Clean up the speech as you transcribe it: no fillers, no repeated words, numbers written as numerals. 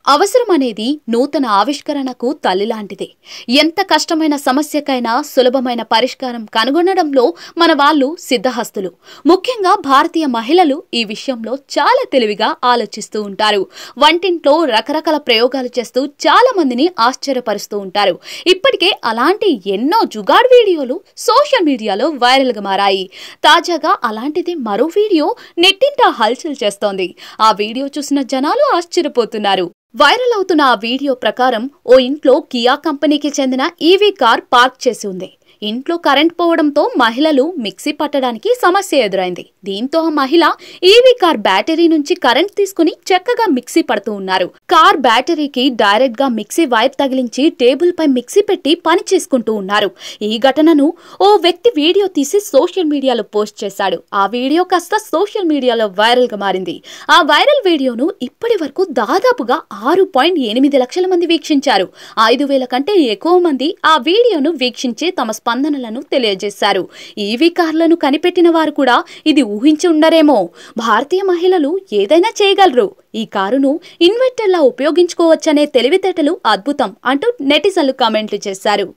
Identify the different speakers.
Speaker 1: అవసరం అనేది నూతన ఆవిష్కరణకు తల్లి లాంటిదే. ఎంత కష్టమైన సమస్యకైనా సులభమైన పరిష్కారం కనుగొనడంలో మన వాళ్ళు సిద్ధహస్తులు. ముఖ్యంగా భారతీయ మహిళలు ఈ విషయంలో చాలా తెలివిగా ఆలోచిస్తూ ఉంటారు. వంటింట్లో రకరకాల ప్రయోగాలు చేస్తూ చాలా మందిని ఆశ్చర్యపరుస్తూ ఉంటారు. ఇప్పటికే అలాంటి ఎన్నో జుగాడ్ వీడియోలు సోషల్ మీడియాలో వైరల్గా మారాయి. తాజాగా అలాంటిది మరో వీడియో నెట్టింట హల్చల్ చేస్తోంది. ఆ వీడియో చూసిన జనాలు ఆశ్చర్యపోతున్నారు. వైరల్ అవుతున్న ఆ వీడియో ప్రకారం ఓ ఇంట్లో కియా కంపెనీకి చెందిన ఈవీ కార్ పార్క్ చేసి ఉంది. ఇంట్లో కరెంట్ పోవడంతో మహిళలు మిక్సీ పట్టడానికి సమస్య ఎదురైంది. దీంతో ఆ మహిళ ఈవీ కార్ బ్యాటరీ నుంచి కరెంట్ తీసుకుని చక్కగా మిక్సీ పడుతూ ఉన్నారు. కార్ బ్యాటరీకి డైరెక్ట్ గా మిక్సీ వైర్ తగిలించి టేబుల్ పై మిక్సీ పెట్టి పని చేసుకుంటూ ఉన్నారు. ఈ ఘటనను ఓ వ్యక్తి వీడియో తీసి సోషల్ మీడియాలో పోస్ట్ చేశాడు. ఆ వీడియో కాస్త సోషల్ మీడియాలో వైరల్ గా మారింది. ఆ వైరల్ వీడియోను ఇప్పటి వరకు దాదాపుగా 6.8 లక్షల మంది వీక్షించారు. 5,000 కంటే ఎక్కువ మంది ఆ వీడియోను వీక్షించి తమ స్పందనలను తెలియజేశారు. ఈవీ కార్లను కనిపెట్టిన వారు కూడా ఇది ఊహించి ఉండరేమో. భారతీయ మహిళలు ఏదైనా చేయగలరు. ఈ కారును ఇన్వర్టర్లా ఉపయోగించుకోవచ్చనే తెలివితేటలు అద్భుతం అంటూ నెటిజన్లు కామెంట్లు చేశారు.